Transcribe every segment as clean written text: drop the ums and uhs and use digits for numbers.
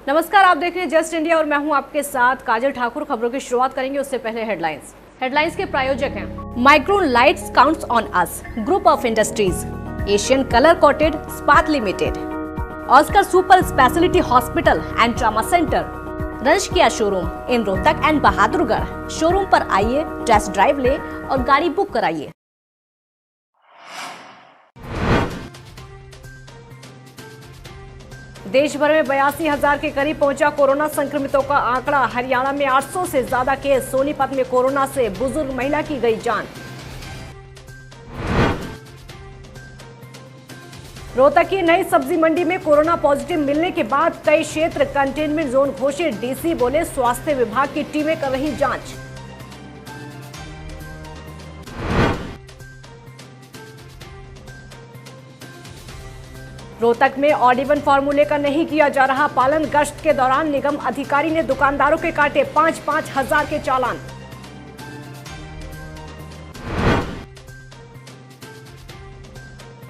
नमस्कार, आप देख रहे हैं जस्ट इंडिया और मैं हूं आपके साथ काजल ठाकुर। खबरों की शुरुआत करेंगे उससे पहले हेडलाइंस के प्रायोजक हैं Micron lights counts on us, group of industries, Asian colour coated स्पात limited, Oscar super speciality hospital and trauma centre, रंश किया showroom in Rohtak and Bahadurgarh. Showroom पर आइए, टेस्ट ड्राइव ले और गाड़ी बुक कराइए। देश भर में 82,000 के करीब पहुंचा कोरोना संक्रमितों का आंकड़ा। हरियाणा में 800 से ज्यादा केस। सोनीपत में कोरोना से बुजुर्ग महिला की गई जान। रोहतक की नई सब्जी मंडी में कोरोना पॉजिटिव मिलने के बाद कई क्षेत्र कंटेनमेंट जोन घोषित। डीसी बोले स्वास्थ्य विभाग की टीमें कर रही जांच। रोहतक में ऑड-इवन फार्मूले का नहीं किया जा रहा पालन। गश्त के दौरान निगम अधिकारी ने दुकानदारों के काटे 5-5 हजार के चालान।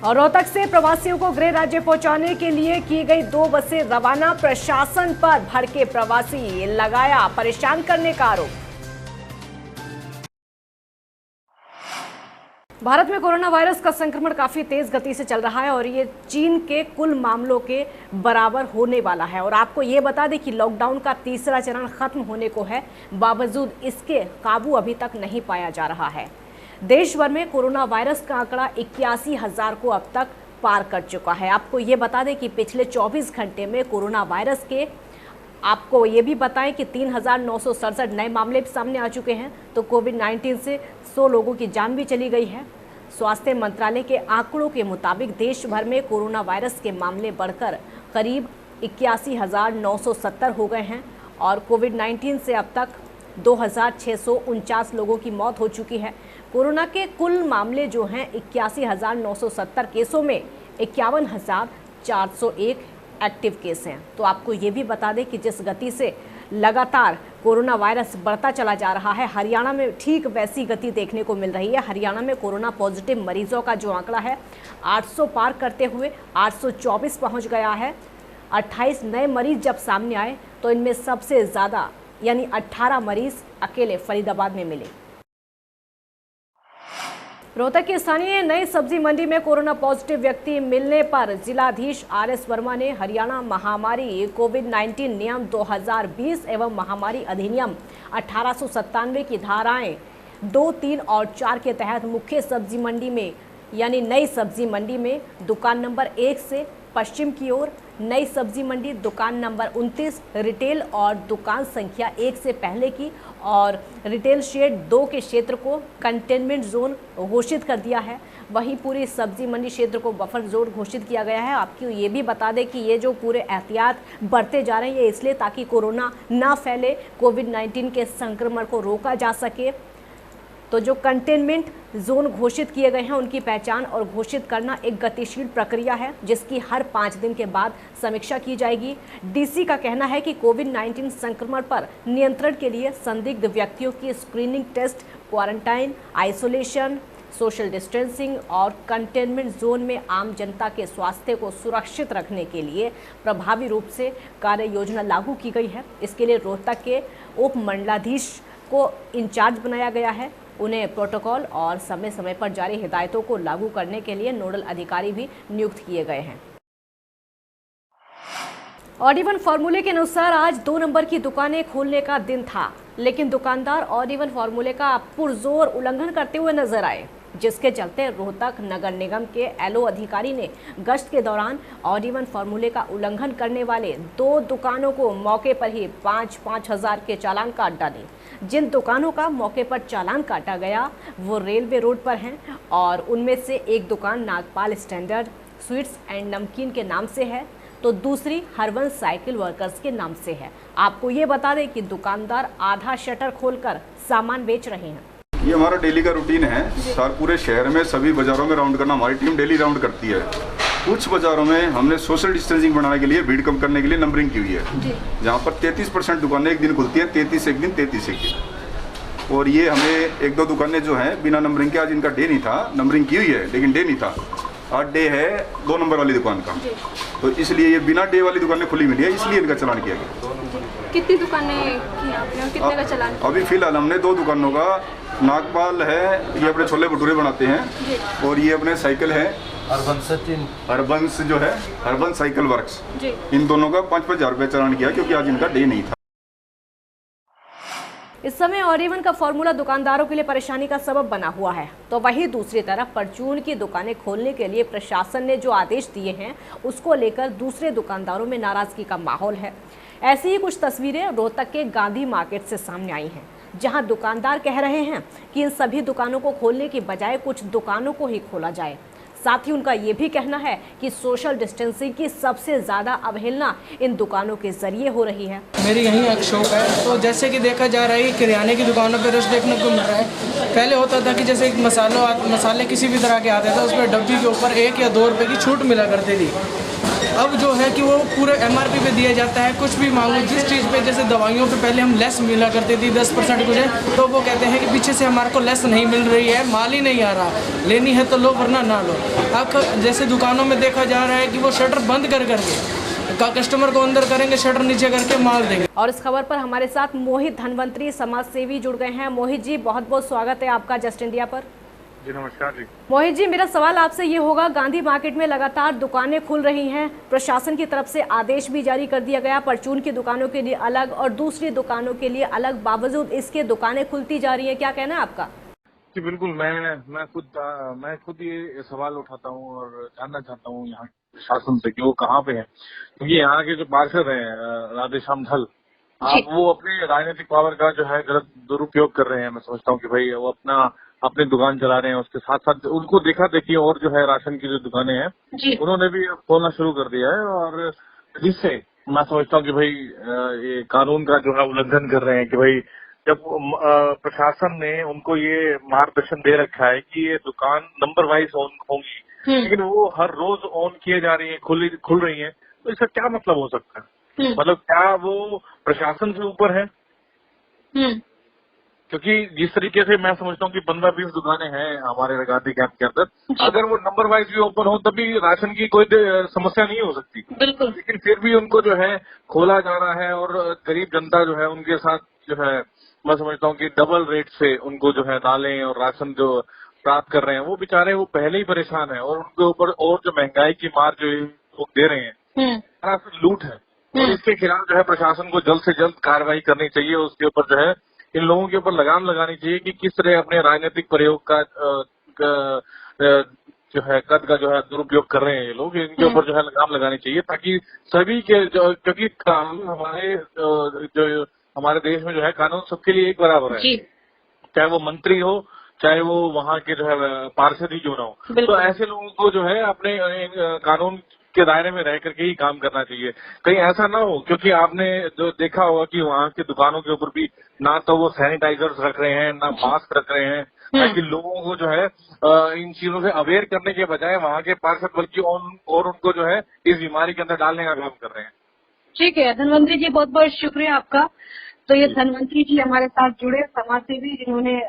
और रोहतक से प्रवासियों को गृह राज्य पहुंचाने के लिए की गई 2 बसें रवाना। प्रशासन पर भड़के प्रवासी, लगाया परेशान करने का आरोप। भारत में कोरोना वायरस का संक्रमण काफी तेज गति से चल रहा है और ये चीन के कुल मामलों के बराबर होने वाला है। और आपको ये बता दें कि लॉकडाउन का तीसरा चरण खत्म होने को है, बावजूद इसके काबू अभी तक नहीं पाया जा रहा है। देश भर में कोरोना वायरस का आंकड़ा 81,000 को अब तक पार कर चुका है। आपको ये बता दें कि पिछले 24 घंटे में कोरोना वायरस के आपको ये भी बताएं कि 3,967 नए मामले सामने आ चुके हैं। तो कोविड-19 से 100 लोगों की जान भी चली गई है। स्वास्थ्य मंत्रालय के आंकड़ों के मुताबिक देश भर में कोरोना वायरस के मामले बढ़कर करीब 81,970 हो गए हैं और कोविड-19 से अब तक 2,649 लोगों की मौत हो चुकी है। कोरोना के कुल मामले जो हैं 81,970 केसों में 51,401 एक्टिव केस हैं। तो आपको ये भी बता दें कि जिस गति से लगातार कोरोना वायरस बढ़ता चला जा रहा है, हरियाणा में ठीक वैसी गति देखने को मिल रही है। हरियाणा में कोरोना पॉजिटिव मरीजों का जो आंकड़ा है 800 पार करते हुए 824 पहुंच गया है। 28 नए मरीज जब सामने आए तो इनमें सबसे ज़्यादा यानी 18 मरीज अकेले फरीदाबाद में मिले। रोहतक की स्थानीय नई सब्जी मंडी में कोरोना पॉजिटिव व्यक्ति मिलने पर जिलाधीश RS वर्मा ने हरियाणा महामारी कोविड-19 नियम 2020 एवं महामारी अधिनियम 1897 की धाराएं 2, 3 और 4 के तहत मुख्य सब्जी मंडी में यानी नई सब्जी मंडी में दुकान नंबर 1 से पश्चिम की ओर, नई सब्जी मंडी दुकान नंबर 29 रिटेल और दुकान संख्या 1 से पहले की और रिटेल शेड 2 के क्षेत्र को कंटेनमेंट जोन घोषित कर दिया है। वहीं पूरी सब्जी मंडी क्षेत्र को बफर जोन घोषित किया गया है। आपको ये भी बता दें कि ये जो पूरे एहतियात बढ़ते जा रहे हैं ये इसलिए ताकि कोरोना ना फैले, कोविड-19 के संक्रमण को रोका जा सके। तो जो कंटेनमेंट जोन घोषित किए गए हैं उनकी पहचान और घोषित करना एक गतिशील प्रक्रिया है जिसकी हर 5 दिन के बाद समीक्षा की जाएगी। डीसी का कहना है कि कोविड-19 संक्रमण पर नियंत्रण के लिए संदिग्ध व्यक्तियों की screening test, quarantine, isolation, social distancing और कंटेनमेंट जोन में आम जनता के स्वास्थ्य को सुरक्षित रखने के लिए प्रभावी रूप से कार्य योजना लागू की गई है। इसके लिए रोहतक के उप मंडलाधीश को इंचार्ज बनाया गया है। उन्हें प्रोटोकॉल और समय समय पर जारी हिदायतों को लागू करने के लिए नोडल अधिकारी भी नियुक्त किए गए हैं। ऑड-इवन फार्मूले के अनुसार आज 2 नंबर की दुकानें खोलने का दिन था, लेकिन दुकानदार ऑड-इवन फार्मूले का पुरजोर उल्लंघन करते हुए नजर आए, जिसके चलते रोहतक नगर निगम के LO अधिकारी ने गश्त के दौरान ऑड-इवन फार्मूले का उल्लंघन करने वाले 2 दुकानों को मौके पर ही 5-5 हजार के चालान काट डाले। जिन दुकानों का मौके पर चालान काटा गया वो रेलवे रोड पर हैं और उनमें से एक दुकान नागपाल स्टैंडर्ड स्वीट्स एंड नमकीन के नाम से है तो दूसरी हरवंश साइकिल वर्कर्स के नाम से है। आपको ये बता दें कि दुकानदार आधा शटर खोलकर सामान बेच रहे हैं। ये हमारा डेली का रूटीन है। सर पूरे शहर में सभी बाजारों में राउंड करना हमारी टीम डेली राउंड करती है। कुछ बाजारों में हमने सोशल डिस्टेंसिंग बनाने के लिए, भीड़ कम करने के लिए नंबरिंग की हुई है, जहाँ पर 33% दुकानें एक दिन खुलती हैं, 33 एक दिन, 33 एक दिन। और ये हमें 1-2 दुकानें जो हैं बिना नंबरिंग के, आज इनका डे नहीं था, नंबरिंग की हुई है लेकिन डे नहीं था, आज डे है 2 नंबर वाली दुकान का, तो इसलिए ये बिना डे वाली दुकानें खुली मिली है, इसलिए इनका चालान किया गया। कितनी दुकानें की आपने और कितने का चालान? अभी फिलहाल हमने 2 दुकानों का, नागपाल है, ये अपने छोले भटूरे बनाते हैं, और ये अपने साइकिल है हरबंस जो है, हरबंस साइकिल वर्क्स, इन दोनों का 5-5 हज़ार रुपये चालान किया, क्योंकि आज इनका डे नहीं था। इस समय ऑरिवन का फॉर्मूला दुकानदारों के लिए परेशानी का सबब बना हुआ है, तो वहीं दूसरी तरफ परचून की दुकानें खोलने के लिए प्रशासन ने जो आदेश दिए हैं उसको लेकर दूसरे दुकानदारों में नाराजगी का माहौल है। ऐसी ही कुछ तस्वीरें रोहतक के गांधी मार्केट से सामने आई हैं, जहां दुकानदार कह रहे हैं कि इन सभी दुकानों को खोलने की बजाय कुछ दुकानों को ही खोला जाए। साथ ही उनका ये भी कहना है कि सोशल डिस्टेंसिंग की सबसे ज़्यादा अवहेलना इन दुकानों के जरिए हो रही है। मेरी यहीं एक शॉप है, तो जैसे कि देखा जा रहा है कि किराने की दुकानों पर रश देखने को मिल रहा है। पहले होता था कि जैसे मसाले किसी भी तरह के आते थे, उस पर डब्बी के ऊपर 1 या 2 रुपये की छूट मिला करती थी। अब जो है कि वो पूरे MRP पे दिया जाता है। कुछ भी मांगो जिस चीज़ पे, जैसे दवाइयों पे पहले हम लेस मिला करती थी 10% कुछ है, तो वो कहते हैं कि पीछे से हमारे को लेस नहीं मिल रही है, माल ही नहीं आ रहा, लेनी है तो लो वरना ना लो। अब जैसे दुकानों में देखा जा रहा है कि वो शटर बंद कर करके कस्टमर को अंदर करेंगे, शटर नीचे करके माल देंगे। और इस खबर पर हमारे साथ मोहित धनवंतरी समाज सेवी जुड़ गए हैं। मोहित जी, बहुत बहुत स्वागत है आपका जस्ट इंडिया पर। जी नमस्कार जी। मोहित जी, मेरा सवाल आपसे ये होगा, गांधी मार्केट में लगातार दुकानें खुल रही हैं, प्रशासन की तरफ से आदेश भी जारी कर दिया गया, परचून की दुकानों के लिए अलग और दूसरी दुकानों के लिए अलग, बावजूद इसके दुकानें खुलती जा रही हैं, क्या कहना है आपका? जी बिल्कुल, मैं खुद ये सवाल उठाता हूँ और जानना चाहता हूँ यहाँ शासन से कि वो कहाँ पे है, क्योंकि यहाँ के जो पार्षद हैं राधेश्याम ढल, आप वो अपने राजनीतिक पावर का जो है गलत दुरुपयोग कर रहे हैं। मैं समझता हूँ कि भाई वो अपनी दुकान चला रहे हैं, उसके साथ साथ उनको देखा देखी और जो है राशन की जो दुकानें हैं उन्होंने भी खोलना शुरू कर दिया है, और जिससे मैं समझता हूँ कि भाई ये कानून का जो है उल्लंघन कर रहे हैं कि भाई जब प्रशासन ने उनको ये मार्गदर्शन दे रखा है कि ये दुकान नंबर वाइज ऑन होंगी, लेकिन वो हर रोज ऑन किए जा रही है, खुल रही है, तो इसका क्या मतलब हो सकता है? मतलब क्या वो प्रशासन से ऊपर है? क्योंकि जिस तरीके से मैं समझता हूँ कि 15-20 दुकानें हैं हमारे गांधी कैंप के अंदर, अगर वो नंबर वाइज भी ओपन हो तभी राशन की कोई समस्या नहीं हो सकती, बिल्कुल, लेकिन फिर भी उनको जो है खोला जा रहा है, और गरीब जनता जो है उनके साथ जो है मैं समझता हूँ कि डबल रेट से उनको जो है दालें और राशन जो प्राप्त कर रहे हैं, वो बेचारे वो पहले ही परेशान है, और उनके ऊपर और जो महंगाई की मार जो वो दे रहे हैं, लूट है। और इसके खिलाफ जो है प्रशासन को जल्द से जल्द कार्रवाई करनी चाहिए, उसके ऊपर जो है इन लोगों के ऊपर लगाम लगानी चाहिए कि किस तरह अपने राजनीतिक प्रयोग का जो है कद का जो है दुरुपयोग कर रहे हैं ये लोग, इनके ऊपर जो है लगाम लगानी चाहिए, ताकि सभी के क्योंकि कानून हमारे देश में जो है कानून सबके लिए एक बराबर है, चाहे वो मंत्री हो चाहे वो वहाँ के जो है पार्षद ही क्यों ना हो, तो ऐसे लोगों को जो है अपने कानून के दायरे में रह करके ही काम करना चाहिए। कहीं ऐसा ना हो, क्योंकि आपने जो देखा होगा कि वहाँ की दुकानों के ऊपर भी ना तो वो सैनिटाइजर्स रख रहे हैं ना मास्क रख रहे हैं, ताकि लोगों को जो है इन चीजों से अवेयर करने के बजाय वहाँ के पार्षद बल्कि और उनको जो है इस बीमारी के अंदर डालने का काम कर रहे हैं। ठीक है धनवंतरी जी, बहुत बहुत शुक्रिया आपका। तो ये धनवंतरी जी हमारे साथ जुड़े समाजसेवी, जिन्होंने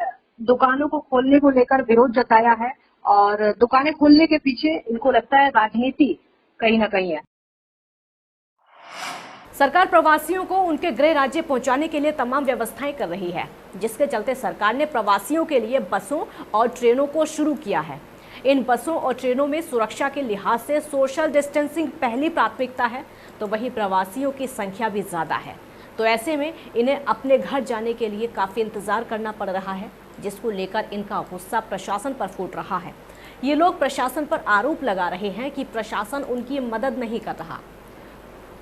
दुकानों को खोलने को लेकर विरोध जताया है, और दुकानें खोलने के पीछे इनको लगता है राजनीति कहीं ना कहीं है। सरकार प्रवासियों को उनके गृह राज्य पहुंचाने के लिए तमाम व्यवस्थाएं कर रही है, जिसके चलते सरकार ने प्रवासियों के लिए बसों और ट्रेनों को शुरू किया है। इन बसों और ट्रेनों में सुरक्षा के लिहाज से सोशल डिस्टेंसिंग पहली प्राथमिकता है, तो वहीं प्रवासियों की संख्या भी ज्यादा है, तो ऐसे में इन्हें अपने घर जाने के लिए काफी इंतजार करना पड़ रहा है, जिसको लेकर इनका गुस्सा प्रशासन पर फूट रहा है। ये लोग प्रशासन पर आरोप लगा रहे हैं कि प्रशासन उनकी मदद नहीं कर रहा।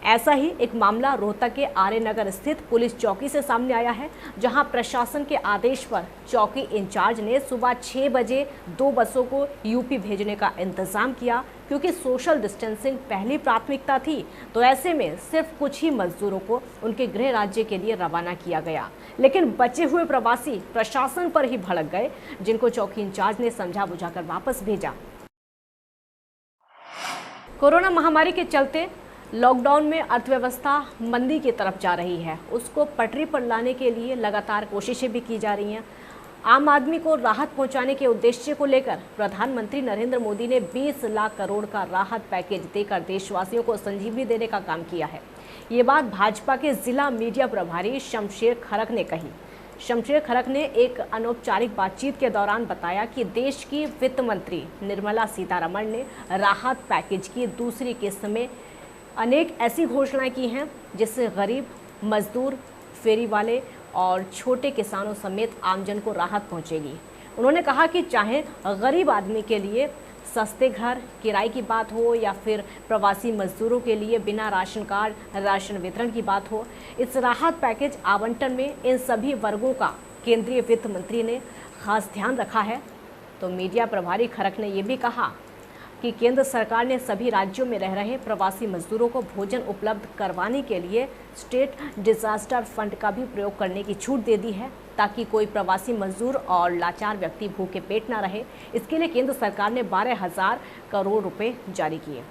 ऐसा ही एक मामला रोहतक के आर्य नगर स्थित पुलिस चौकी से सामने आया है, जहां प्रशासन के आदेश पर चौकी इंचार्ज ने सुबह 6 बजे 2 बसों को यूपी भेजने का इंतजाम किया, क्योंकि सोशल डिस्टेंसिंग पहली प्राथमिकता थी। तो ऐसे में सिर्फ कुछ ही मजदूरों को उनके गृह राज्य के लिए रवाना किया गया, लेकिन बचे हुए प्रवासी प्रशासन पर ही भड़क गए, जिनको चौकी इंचार्ज ने समझा बुझाकर वापस भेजा। कोरोना महामारी के चलते लॉकडाउन में अर्थव्यवस्था मंदी की तरफ जा रही है, उसको पटरी पर लाने के लिए लगातार कोशिशें भी की जा रही हैं। आम आदमी को राहत पहुंचाने के उद्देश्य को लेकर प्रधानमंत्री नरेंद्र मोदी ने 20 लाख करोड़ का राहत पैकेज देकर देशवासियों को संजीवनी देने का काम किया है। ये बात भाजपा के जिला मीडिया प्रभारी शमशेर खरक ने कही। शमशेर खरक ने एक अनौपचारिक बातचीत के दौरान बताया कि देश की वित्त मंत्री निर्मला सीतारमण ने राहत पैकेज की दूसरी किस्त में अनेक ऐसी घोषणाएं की हैं जिससे गरीब, मजदूर, फेरी वाले और छोटे किसानों समेत आमजन को राहत पहुंचेगी। उन्होंने कहा कि चाहे गरीब आदमी के लिए सस्ते घर, किराए की बात हो या फिर प्रवासी मजदूरों के लिए बिना राशन कार्ड राशन वितरण की बात हो, इस राहत पैकेज आवंटन में इन सभी वर्गों का केंद्रीय वित्त मंत्री ने खास ध्यान रखा है। तो मीडिया प्रभारी खरक ने ये भी कहा कि केंद्र सरकार ने सभी राज्यों में रह रहे प्रवासी मजदूरों को भोजन उपलब्ध करवाने के लिए स्टेट डिजास्टर फंड का भी प्रयोग करने की छूट दे दी है, ताकि कोई प्रवासी मजदूर और लाचार व्यक्ति भूखे पेट ना रहे। इसके लिए केंद्र सरकार ने 12,000 करोड़ रुपए जारी किए।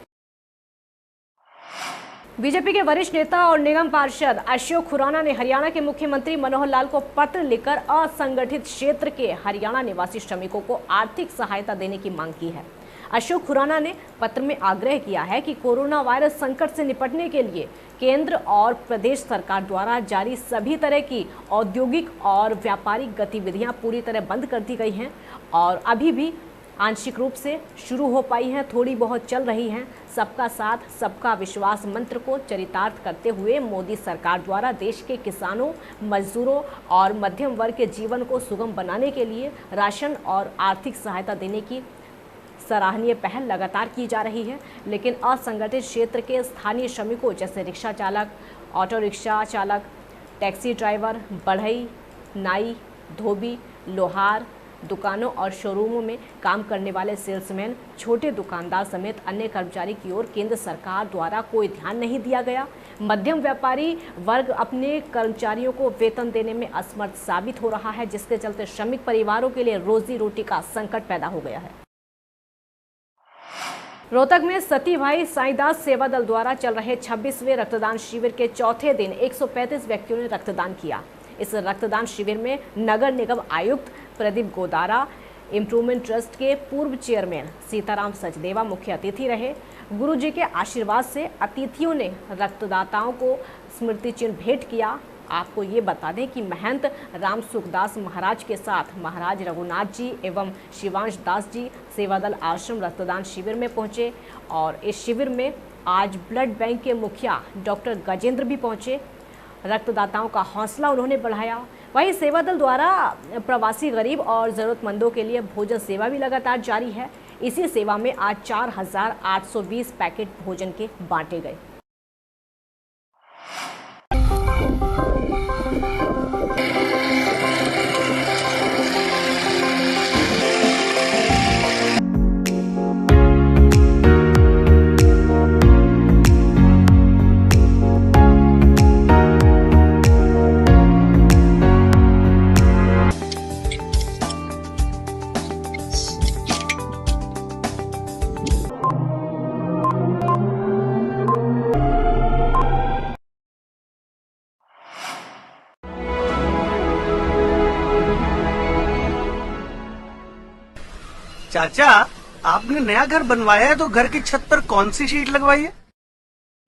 बीजेपी के वरिष्ठ नेता और निगम पार्षद अशोक खुराना ने हरियाणा के मुख्यमंत्री मनोहर लाल को पत्र लिखकर असंगठित क्षेत्र के हरियाणा निवासी श्रमिकों को आर्थिक सहायता देने की मांग की है। अशोक खुराना ने पत्र में आग्रह किया है कि कोरोना वायरस संकट से निपटने के लिए केंद्र और प्रदेश सरकार द्वारा जारी सभी तरह की औद्योगिक और व्यापारिक गतिविधियां पूरी तरह बंद कर दी गई हैं और अभी भी आंशिक रूप से शुरू हो पाई हैं, थोड़ी बहुत चल रही हैं। सबका साथ, सबका विश्वास मंत्र को चरितार्थ करते हुए मोदी सरकार द्वारा देश के किसानों, मजदूरों और मध्यम वर्ग के जीवन को सुगम बनाने के लिए राशन और आर्थिक सहायता देने की सराहनीय पहल लगातार की जा रही है। लेकिन असंगठित क्षेत्र के स्थानीय श्रमिकों जैसे रिक्शा चालक, ऑटो रिक्शा चालक, टैक्सी ड्राइवर, बढ़ई, नाई, धोबी, लोहार, दुकानों और शोरूमों में काम करने वाले सेल्समैन, छोटे दुकानदार समेत अन्य कर्मचारी की ओर केंद्र सरकार द्वारा कोई ध्यान नहीं दिया गया। मध्यम व्यापारी वर्ग अपने कर्मचारियों को वेतन देने में असमर्थ साबित हो रहा है, जिसके चलते श्रमिक परिवारों के लिए रोजी रोटी का संकट पैदा हो गया है। रोहतक में सती भाई साईदास सेवा दल द्वारा चल रहे 26वें रक्तदान शिविर के चौथे दिन 135 व्यक्तियों ने रक्तदान किया। इस रक्तदान शिविर में नगर निगम आयुक्त प्रदीप गोदारा, इम्प्रूवमेंट ट्रस्ट के पूर्व चेयरमैन सीताराम सचदेवा मुख्य अतिथि रहे। गुरुजी के आशीर्वाद से अतिथियों ने रक्तदाताओं को स्मृति चिन्ह भेंट किया। आपको ये बता दें कि महंत राम सुखदास महाराज के साथ महाराज रघुनाथ जी एवं शिवांश दास जी सेवादल आश्रम रक्तदान शिविर में पहुंचे और इस शिविर में आज ब्लड बैंक के मुखिया डॉक्टर गजेंद्र भी पहुंचे। रक्तदाताओं का हौसला उन्होंने बढ़ाया। वहीं सेवादल द्वारा प्रवासी गरीब और ज़रूरतमंदों के लिए भोजन सेवा भी लगातार जारी है। इसी सेवा में आज 4,820 पैकेट भोजन के बांटे गए। चाचा, आपने नया घर बनवाया है तो घर की छत पर कौन सी शीट लगवाई है?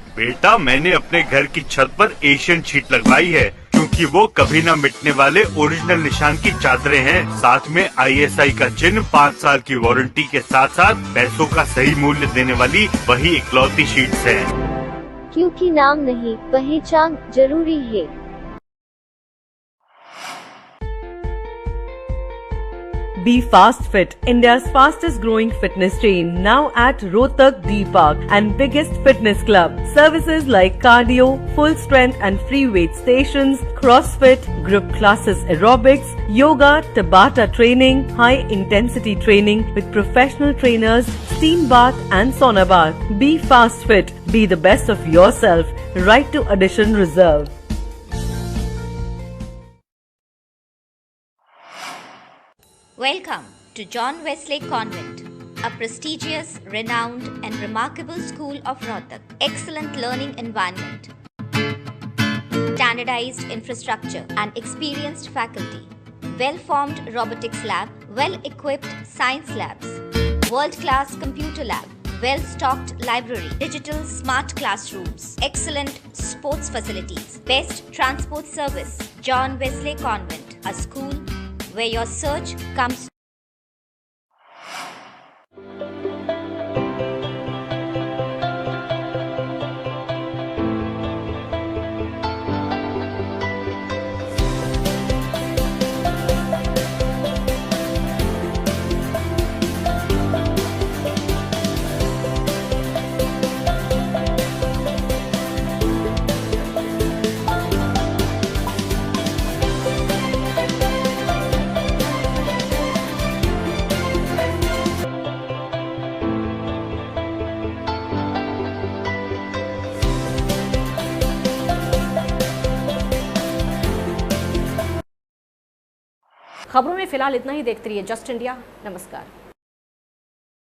बेटा, मैंने अपने घर की छत पर एशियन शीट लगवाई है, क्योंकि वो कभी न मिटने वाले ओरिजिनल निशान की चादरें हैं। साथ में ISI का चिन्ह, 5 साल की वारंटी के साथ साथ पैसों का सही मूल्य देने वाली वही इकलौती शीट्स हैं। क्योंकि नाम नहीं, पहचान जरूरी है। Be Fast Fit, India's fastest growing fitness chain, now at Rohtak D Park and biggest fitness club. Services like cardio, full strength and free weight stations, CrossFit, group classes, aerobics, yoga, Tabata training, high intensity training with professional trainers, steam bath and sauna bath. Be Fast Fit, be the best of yourself. Right to addition reserved. Welcome to John Wesley Convent, a prestigious, renowned and remarkable school of Rohtak. Excellent learning environment, standardized infrastructure and experienced faculty. well-formed robotics lab, well-equipped science labs, world-class computer lab, well-stocked library, digital smart classrooms, excellent sports facilities, best transport service. John Wesley Convent, a school where your search comes. खबरों में फिलहाल इतना ही। देखते रहिए just India. नमस्कार।